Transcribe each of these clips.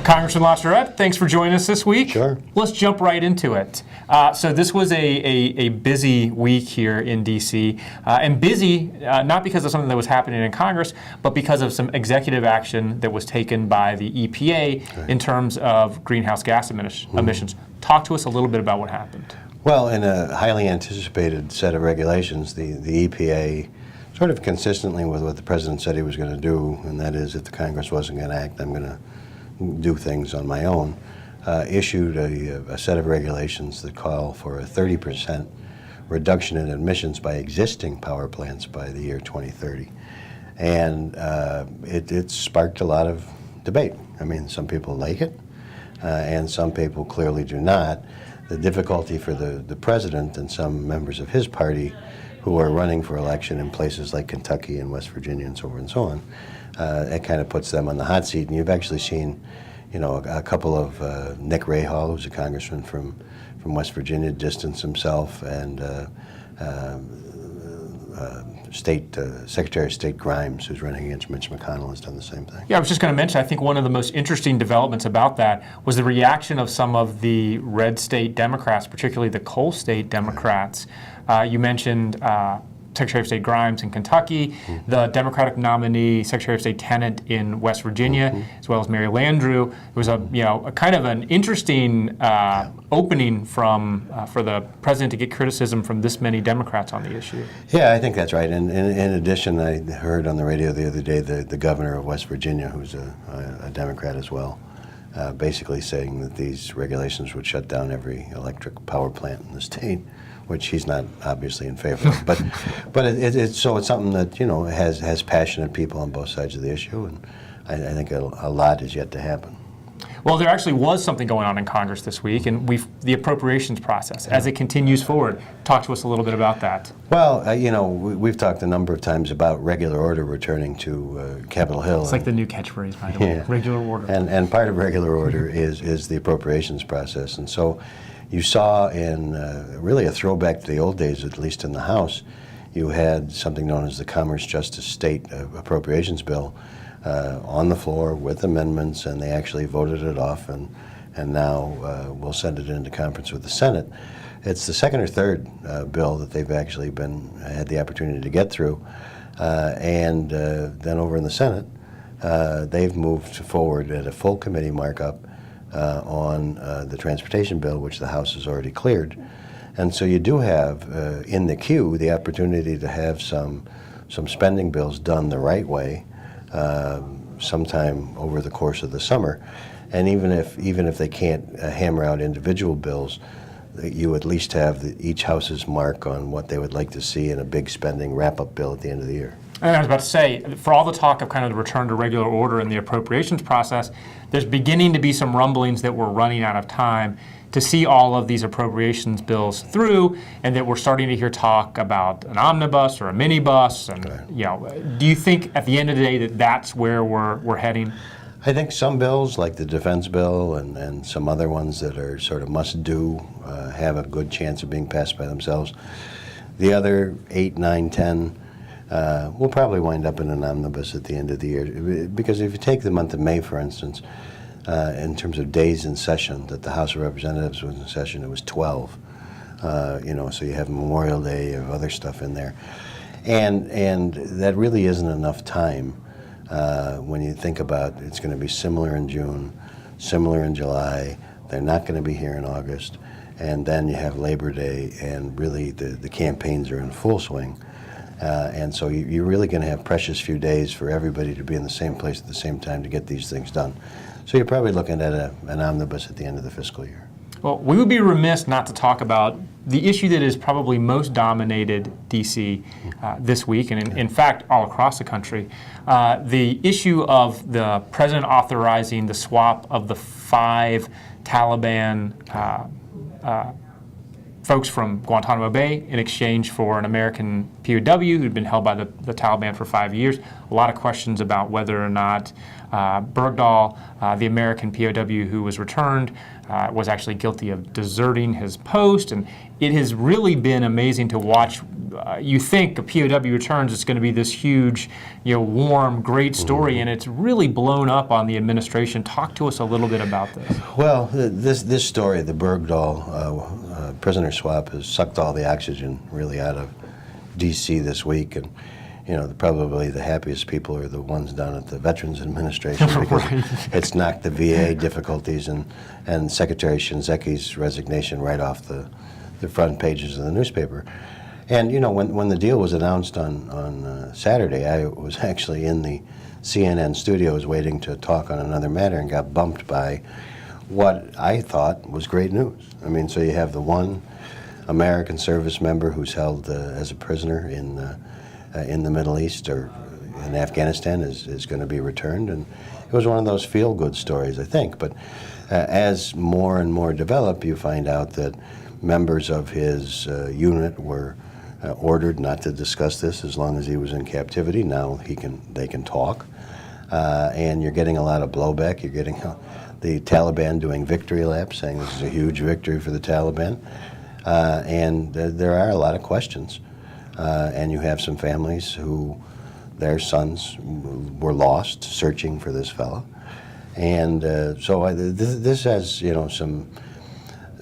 Congressman LaCharette, thanks for joining us this week. Sure. Let's jump right into it. So this was a busy week here in D.C., and busy not because of something that was happening in Congress, but because of some executive action that was taken by the EPA in terms of greenhouse gas emissions. Talk to us a little bit about what happened. Well, in a highly anticipated set of regulations, the EPA, sort of consistently with what the President said he was going to do, and that is if the Congress wasn't going to act, I'm going to do things on my own, issued a set of regulations that call for a 30% reduction in emissions by existing power plants by the year 2030. And it sparked a lot of debate. I mean, some people like it, and some people clearly do not. The difficulty for the President and some members of his party who are running for election in places like Kentucky and West Virginia and so forth and so on, it kind of puts them on the hot seat. And you've actually seen, you know, a couple of Nick Rahal, who's a congressman from West Virginia, distance himself, and Secretary of State Grimes, who's running against Mitch McConnell, has done the same thing. Yeah, I was just going to mention, I think one of the most interesting developments about that was the reaction of some of the red state Democrats, particularly the coal state Democrats. You mentioned Secretary of State Grimes in Kentucky, the Democratic nominee, Secretary of State Tennant in West Virginia, as well as Mary Landrieu. It was a kind of an interesting opening for the president to get criticism from this many Democrats on the issue. Yeah, I think that's right. And in addition, I heard on the radio the other day the governor of West Virginia, who's a Democrat as well, basically saying that these regulations would shut down every electric power plant in the state, which he's not obviously in favor of. But it's something that, you know, has passionate people on both sides of the issue, and I think a lot is yet to happen. Well, there actually was something going on in Congress this week, and the appropriations process, as it continues forward. Talk to us a little bit about that. Well, you know, we've talked a number of times about regular order returning to Capitol Hill. It's like the new catchphrase, by the way, regular order. And part of regular order is the appropriations process. And so you saw in really a throwback to the old days, at least in the House, you had something known as the Commerce Justice State Appropriations Bill on the floor with amendments, and they actually voted it off, and now we'll send it into conference with the Senate. It's the second or third bill that they've actually had the opportunity to get through, and then over in the Senate, they've moved forward at a full committee markup on the transportation bill, which the House has already cleared. And so you do have in the queue the opportunity to have some spending bills done the right way sometime over the course of the summer. And even if they can't hammer out individual bills, you at least have each house's mark on what they would like to see in a big spending wrap-up bill at the end of the year. And I was about to say, for all the talk of kind of the return to regular order in the appropriations process, there's beginning to be some rumblings that we're running out of time to see all of these appropriations bills through, and that we're starting to hear talk about an omnibus or a minibus. And you know, do you think at the end of the day that that's where we're heading? I think some bills, like the defense bill and some other ones that are sort of must-do, have a good chance of being passed by themselves. The other 8, 9, 10 will probably wind up in an omnibus at the end of the year. Because if you take the month of May, for instance, in terms of days in session, that the House of Representatives was in session, it was 12. You know, so you have Memorial Day, you have other stuff in there. And that really isn't enough time when you think about it's going to be similar in June, similar in July. They're not going to be here in August. And then you have Labor Day, and really the campaigns are in full swing. And so you're really going to have precious few days for everybody to be in the same place at the same time to get these things done. So you're probably looking at an omnibus at the end of the fiscal year. Well, we would be remiss not to talk about the issue that has probably most dominated D.C. This week, and in fact, all across the country, the issue of the president authorizing the swap of the 5 Taliban folks from Guantanamo Bay in exchange for an American POW who'd been held by the Taliban for 5 years. A lot of questions about whether or not Bergdahl, the American POW who was returned, was actually guilty of deserting his post. And it has really been amazing to watch. You think a POW returns, it's going to be this huge, warm, great story, and it's really blown up on the administration. Talk to us a little bit about this. Well, this story, the Bergdahl prisoner swap, has sucked all the oxygen really out of D.C. this week, and probably the happiest people are the ones down at the Veterans Administration because it's knocked the VA difficulties and Secretary Shinzeki's resignation right off the front pages of the newspaper. And when the deal was announced on Saturday, I was actually in the CNN studios waiting to talk on another matter and got bumped by what I thought was great news. I mean, so you have the one American service member who's held as a prisoner in the Middle East or in Afghanistan is going to be returned, and it was one of those feel-good stories, I think. But as more and more develop, you find out that members of his unit were ordered not to discuss this as long as he was in captivity. Now they can talk, and you're getting a lot of blowback. You're getting the Taliban doing victory laps, saying this is a huge victory for the Taliban, and there are a lot of questions. And you have some families who their sons were lost searching for this fellow, and so this has some.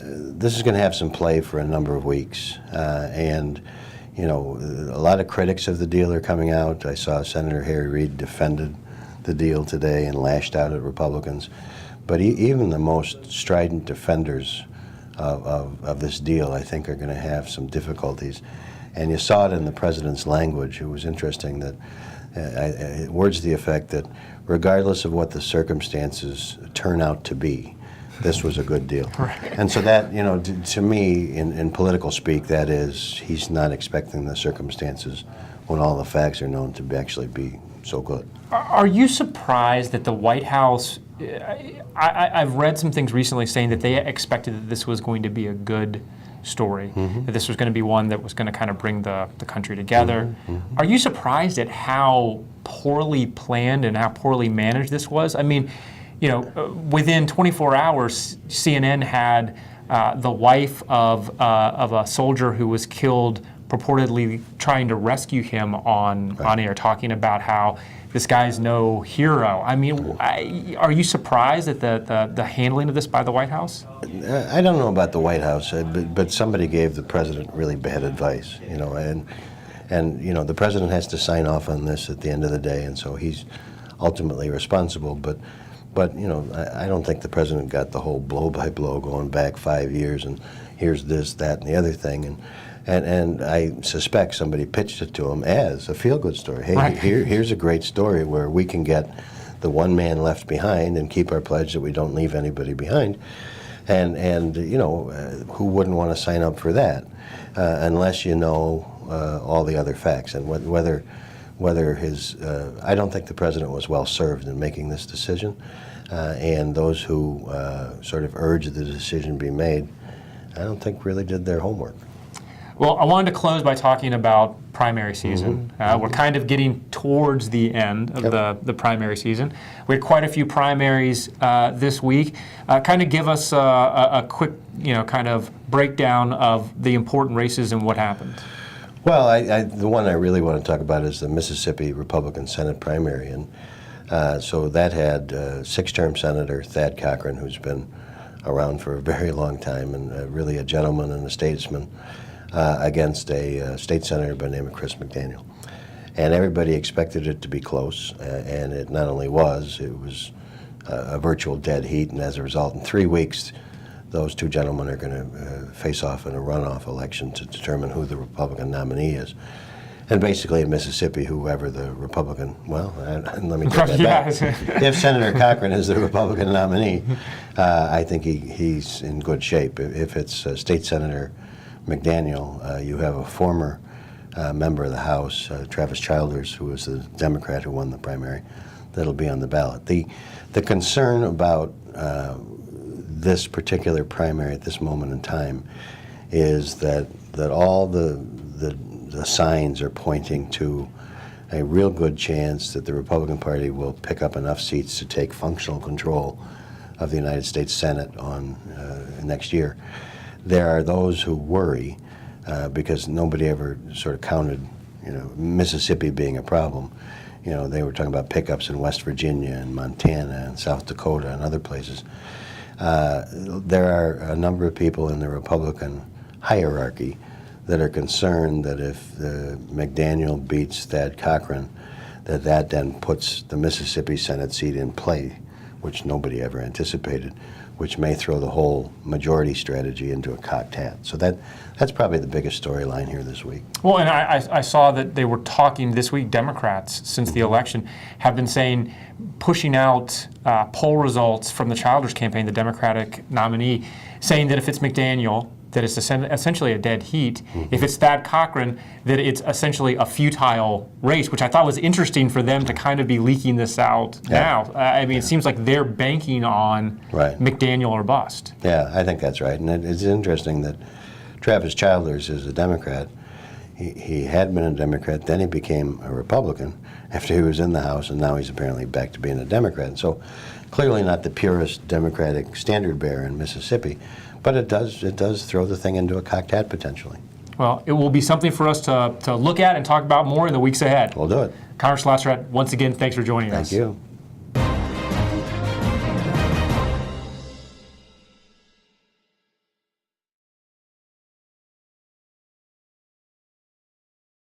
This is going to have some play for a number of weeks, and a lot of critics of the deal are coming out. I saw Senator Harry Reid defended the deal today and lashed out at Republicans, but even the most strident defenders of this deal, I think, are going to have some difficulties. And you saw it in the president's language. It was interesting that words to the effect that regardless of what the circumstances turn out to be, this was a good deal. Right. And so that, to me, in political speak, that is, he's not expecting the circumstances when all the facts are known to actually be so good. Are you surprised that the White House, I've read some things recently saying that they expected that this was going to be a good story, that this was going to be one that was going to kind of bring the country together. Are you surprised at how poorly planned and how poorly managed this was? I mean, within 24 hours, CNN had the wife of a soldier who was killed, purportedly trying to rescue him on air, talking about how this guy's no hero. I mean, are you surprised at the handling of this by the White House? I don't know about the White House, but somebody gave the president really bad advice, and the president has to sign off on this at the end of the day, and so he's ultimately responsible. But I don't think the president got the whole blow by blow going back 5 years and here's this, that, and the other thing, and I suspect somebody pitched it to him as a feel-good story. Hey, right. Here's a great story where we can get the one man left behind and keep our pledge that we don't leave anybody behind. And who wouldn't want to sign up for that unless you know all the other facts and whether his. I don't think the president was well served in making this decision, and those who sort of urged the decision be made, I don't think really did their homework. Well, I wanted to close by talking about primary season. We're kind of getting towards the end of the primary season. We had quite a few primaries this week. Kind of give us a quick, kind of breakdown of the important races and what happened. Well, the one I really want to talk about is the Mississippi Republican Senate primary, and so that had six-term Senator Thad Cochran, who's been around for a very long time and really a gentleman and a statesman, against a state senator by the name of Chris McDaniel. And everybody expected it to be close, and it not only was, it was a virtual dead heat, and as a result, in 3 weeks, those two gentlemen are going to face off in a runoff election to determine who the Republican nominee is. And basically in Mississippi, whoever the Republican, let me take that back. If Senator Cochran is the Republican nominee, I think he's in good shape. If it's State Senator McDaniel, you have a former member of the House, Travis Childers, who was the Democrat who won the primary, that'll be on the ballot. The concern about this particular primary at this moment in time is that all the signs are pointing to a real good chance that the Republican Party will pick up enough seats to take functional control of the United States Senate on next year. There are those who worry because nobody ever sort of counted, Mississippi being a problem. They were talking about pickups in West Virginia and Montana and South Dakota and other places. There are a number of people in the Republican hierarchy that are concerned that if McDaniel beats Thad Cochran, that then puts the Mississippi Senate seat in play, which nobody ever anticipated, which may throw the whole majority strategy into a cocked hat. So that's probably the biggest storyline here this week. Well, and I saw that they were talking this week, Democrats, since the election, have been saying, pushing out poll results from the Childers campaign, the Democratic nominee, saying that if it's McDaniel, that it's essentially a dead heat. If it's Thad Cochran, that it's essentially a futile race, which I thought was interesting for them to kind of be leaking this out now. It seems like they're banking on McDaniel or bust. Yeah, I think that's right. And it's interesting that Travis Childers is a Democrat. He had been a Democrat, then he became a Republican after he was in the House, and now he's apparently back to being a Democrat. And so clearly not the purest Democratic standard bearer in Mississippi. But it does throw the thing into a cocked hat potentially. Well, it will be something for us to look at and talk about more in the weeks ahead. We'll do it. Congressman Lasseret, once again, thanks for joining us. Thank you.